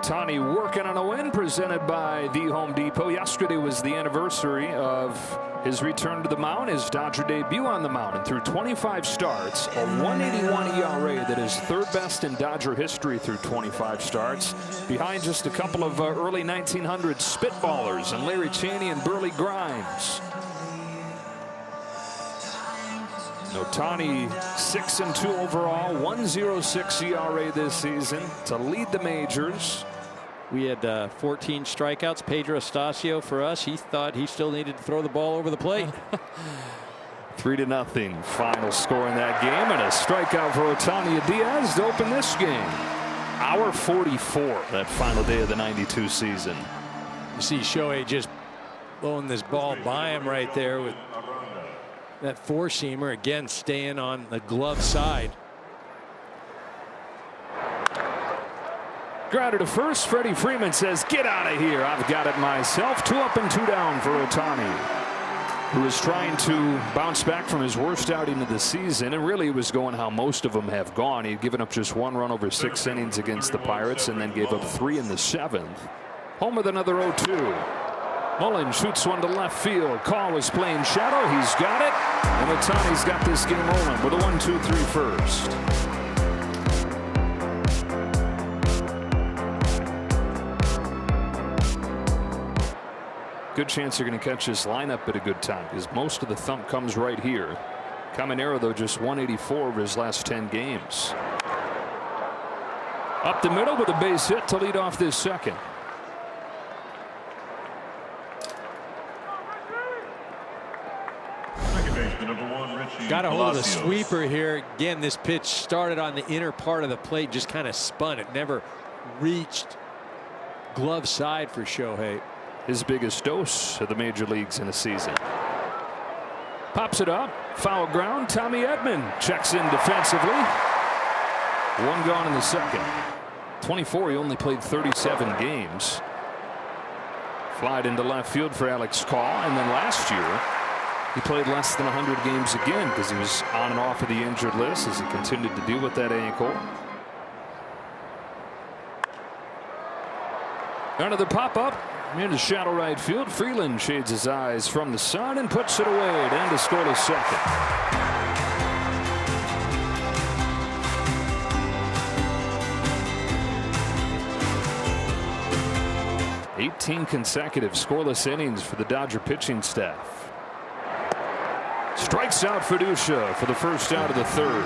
Ohtani working on a win presented by the Home Depot. Yesterday was the anniversary of his return to the mound, his Dodger debut on the mound, and through 25 starts, a 1.81 ERA that is third best in Dodger history through 25 starts, behind just a couple of early 1900s spitballers and Larry Cheney and Burley Grimes. Ohtani 6-2 overall, 1.06 ERA this season to lead the majors. We had 14 strikeouts. Pedro Estacio for us. He thought he still needed to throw the ball over the plate. 3-0 final score in that game, and a strikeout for Ohtani Diaz to open this game. Hour 44 that final day of the '92 season. You see Shohei just blowing this ball by him right there with that four-seamer, again staying on the glove side. Grounded to first. Freddie Freeman says, "Get out of here. I've got it myself." 2 up and 2 down for Ohtani, who is trying to bounce back from his worst outing of the season, and really was going how most of them have gone. He'd given up just 1 run over 6 innings against the Pirates, and then gave up 3 in the 7th. Home with another 0-2. Mullen shoots one to left field. Call was playing shadow. He's got it. And Ohtani's got this game rolling with a 1-2-3 first. Good chance they're going to catch this lineup at a good time, because most of the thump comes right here. Caminero, though, just 184 over his last 10 games. Up the middle with a base hit to lead off this second. Got a hold of the sweeper here. Again, this pitch started on the inner part of the plate, just kind of spun. It never reached glove side for Shohei. His biggest dose of the major leagues in a season. Pops it up. Foul ground. Tommy Edman checks in defensively. 1 gone in the second. 24. He only played 37 games. Flied into left field for Alex Call, and then last year he played less than 100 games again because he was on and off of the injured list as he continued to deal with that ankle. Another pop-up into shallow right field. Freeland shades his eyes from the sun and puts it away to end a scoreless second. "18 consecutive scoreless innings for the Dodger pitching staff." Strikes out Fiducia for the first out of the 3rd.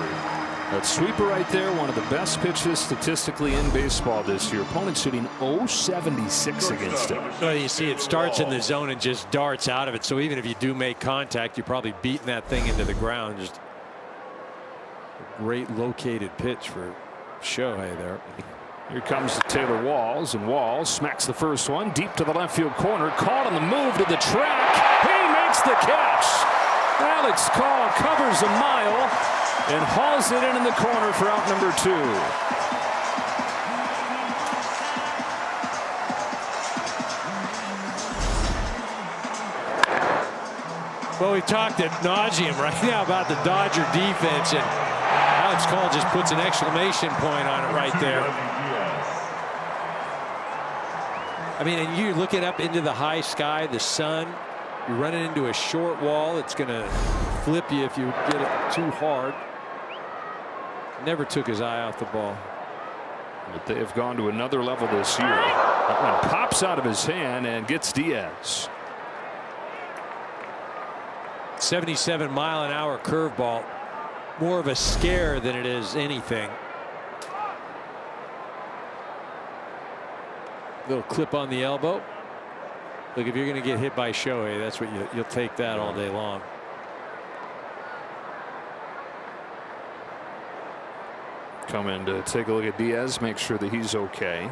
That sweeper right there, one of the best pitches statistically in baseball this year. Opponent's hitting .076 against it. Well, you see it starts in the zone and just darts out of it. So even if you do make contact, you're probably beating that thing into the ground. Just a great located pitch for Shohei there. Here comes Taylor Walls, and Walls smacks the first one deep to the left field corner. Caught on the move to the track. He makes the catch. Alex Call covers a mile and hauls it in the corner for out number 2. Well, we talked ad nauseum right now about the Dodger defense, and Alex Call just puts an exclamation point on it right there. I mean, and you're looking up into the high sky, the sun. You're running into a short wall. It's going to flip you if you get it too hard. Never took his eye off the ball. But they have gone to another level this year. That one pops out of his hand and gets Diaz. 77-mile-an-hour curveball. More of a scare than it is anything. Little clip on the elbow. Look, if you're going to get hit by Shohei, that's what you'll take that all day long. Come in to take a look at Diaz, make sure that he's okay.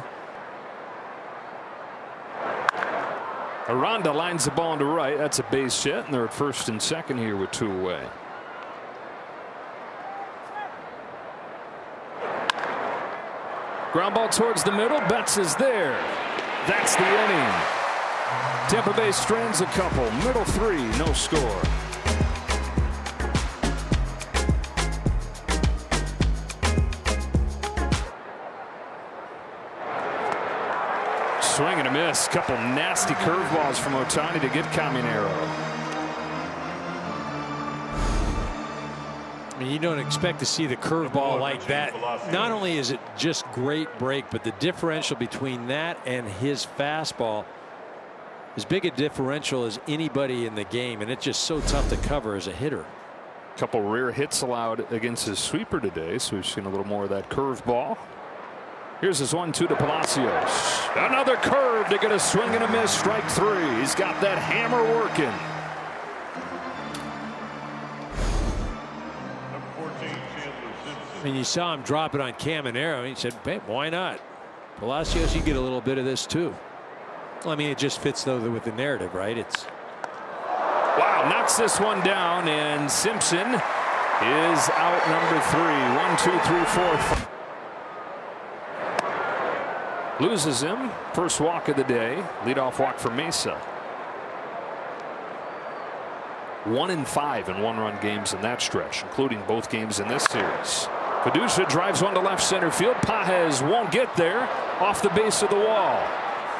Aranda lines the ball into right. That's a base hit, and they're at first and second here with 2 away. Ground ball towards the middle. Betts is there. That's the inning. Tampa Bay strands a couple. Middle 3, no score. Just a couple nasty curveballs from Ohtani to get Caminero. I mean, you don't expect to see the curveball like that. Not only is it just great break, but the differential between that and his fastball, as big a differential as anybody in the game, and it's just so tough to cover as a hitter. Couple rare hits allowed against his sweeper today, so we've seen a little more of that curveball. Here's his 1-2 to Palacios. Another curve to get a swing and a miss. Strike 3. He's got that hammer working. I mean, you saw him drop it on Caminero, and he said, hey, why not? Palacios, you get a little bit of this too. Well, I mean, it just fits though with the narrative, right? It's wow, knocks this one down, and Simpson is out number 3. 1, 2, 3, 4. Loses him. First walk of the day. Leadoff walk for Mesa. 1 and 5 in one-run games in that stretch, including both games in this series. Fiducia drives one to left center field. Pages won't get there. Off the base of the wall.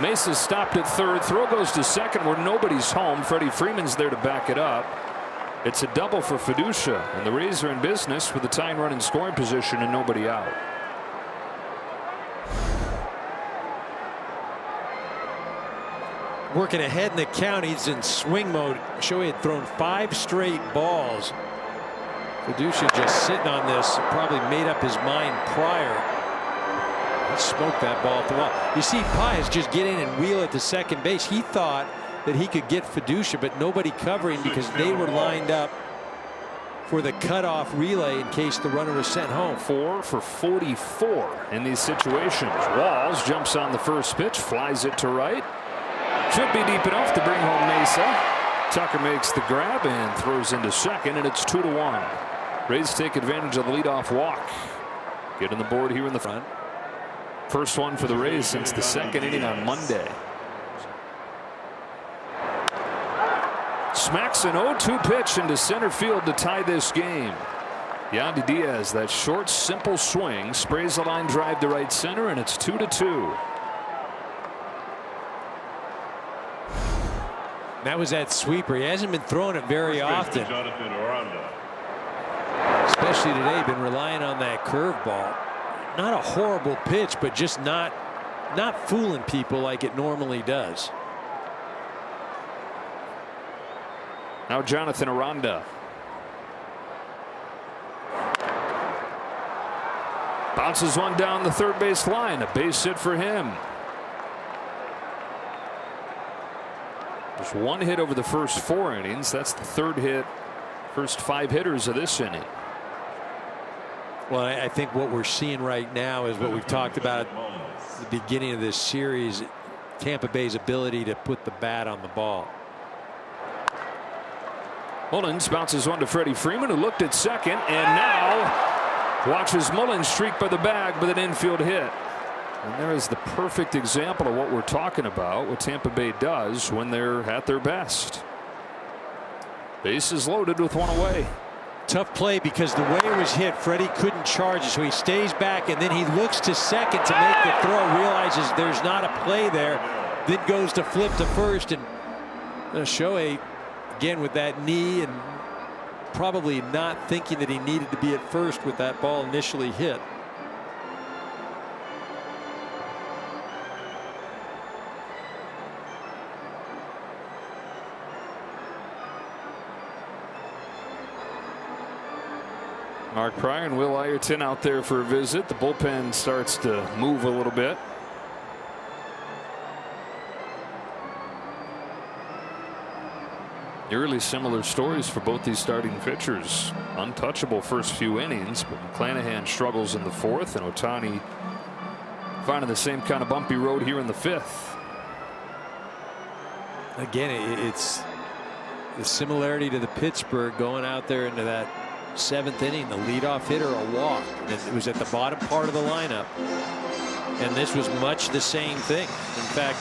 Mesa stopped at third. Throw goes to second where nobody's home. Freddie Freeman's there to back it up. It's a double for Fiducia, and the Rays are in business with the tying run in scoring position and nobody out. working ahead in the count. He's in swing mode. Shohei had thrown 5 straight balls. Fiducia just sitting on this, probably made up his mind prior. He smoked that ball at the wall. You see Pages just get in and wheel it to second base. He thought that he could get Fiducia, but nobody covering because they were lined up for the cutoff relay in case the runner was sent home. 4 for 44 in these situations. Walls jumps on the first pitch, flies it to right. Should be deep enough to bring home Mesa. Tucker makes the grab and throws into second, and it's 2-1. Rays take advantage of the leadoff walk. Getting the board here in the front. First one for the Rays since the second inning on Monday. Smacks an 0-2 pitch into center field to tie this game. Yandy Diaz, that short, simple swing, sprays a line drive to right center, and it's 2-2. That was that sweeper. He hasn't been throwing it very often. Especially today, been relying on that curveball. Not a horrible pitch, but just not fooling people like it normally does. Now Jonathan Aranda. Bounces one down the third base line. A base hit for him. There's 1 hit over the first 4 innings. That's the 3rd hit. First 5 hitters of this inning. Well, I think what we're seeing right now is what we've talked about at the beginning of this series. Tampa Bay's ability to put the bat on the ball. Mullins bounces one to Freddie Freeman, who looked at second and now watches Mullins streak by the bag with an infield hit. And there is the perfect example of what we're talking about, what Tampa Bay does when they're at their best. Bases loaded with 1 away. Tough play because the way it was hit, Freddie couldn't charge it, so he stays back and then he looks to second to make the throw, realizes there's not a play there, then goes to flip to first, and Shohei again with that knee and probably not thinking that he needed to be at first with that ball initially hit. Mark Pryor and Will Ireton out there for a visit. The bullpen starts to move a little bit. Eerily similar stories for both these starting pitchers. Untouchable first few innings, but McClanahan struggles in the 4th, and Ohtani finding the same kind of bumpy road here in the 5th. Again, it's the similarity to the Pittsburgh going out there into that 7th inning, the leadoff hitter, a walk. It was at the bottom part of the lineup, and this was much the same thing. In fact,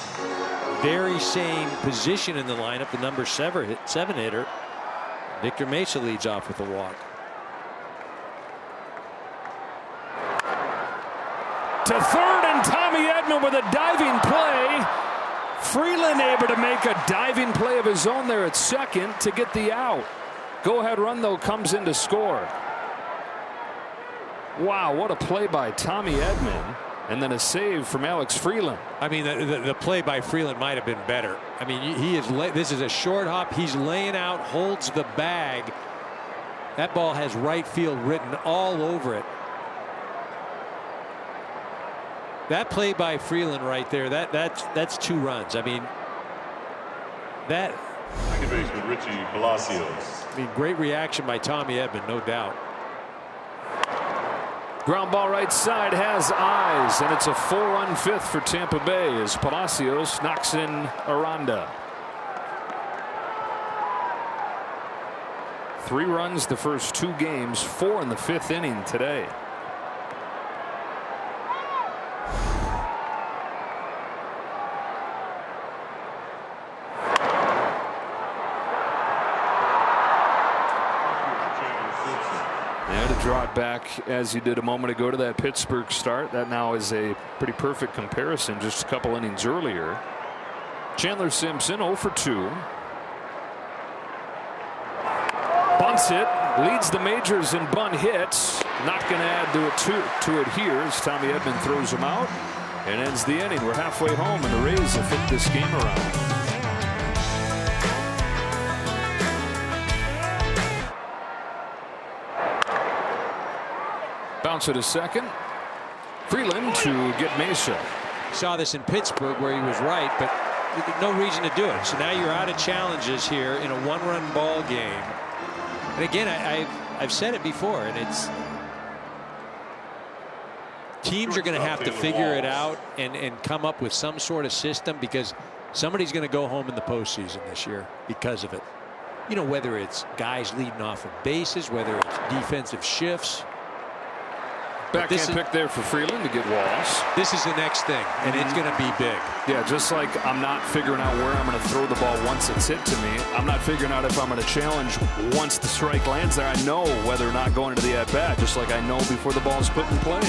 very same position in the lineup. The number 7 hitter, Victor Mesa, leads off with a walk. To third, and Tommy Edman with a diving play Freeland able to make a diving play of his own there at second to get the out. Go-ahead run, though, comes in to score. Wow, what a play by Tommy Edman. And then a save from Alex Freeland. I mean, the play by Freeland might have been better. I mean, this is a short hop. He's laying out, holds the bag. That ball has right field written all over it. That play by Freeland right there, that's 2 runs. I mean, that. Second baseman Richie Palacios. I mean, great reaction by Tommy Edman, no doubt. Ground ball right side has eyes, and it's a 4-run 5th for Tampa Bay as Palacios knocks in Aranda. 3 runs the first 2 games, 4 in the 5th inning today. Draw it back as he did a moment ago to that Pittsburgh start. That now is a pretty perfect comparison just a couple innings earlier. Chandler Simpson 0 for 2. Bunts it, leads the majors in bunt hits. Not going to add to it here as Tommy Edman throws him out and ends the inning. We're halfway home and the Rays have flipped this game around. Bounce it a second. Freeland to get Mesa. Saw this in Pittsburgh where he was right, but no reason to do it. So now you're out of challenges here in a 1-run ball game. And again, I've said it before, and it's teams are going to have to figure it out and come up with some sort of system, because somebody's going to go home in the postseason this year because of it. You know, whether it's guys leading off of bases, whether it's defensive shifts. Backhand pick there for Freeland to get Walls. This is the next thing, and it's going to be big. Yeah, just like I'm not figuring out where I'm going to throw the ball once it's hit to me. I'm not figuring out if I'm going to challenge once the strike lands there. I know whether or not going into the at-bat, just like I know before the ball is put in play.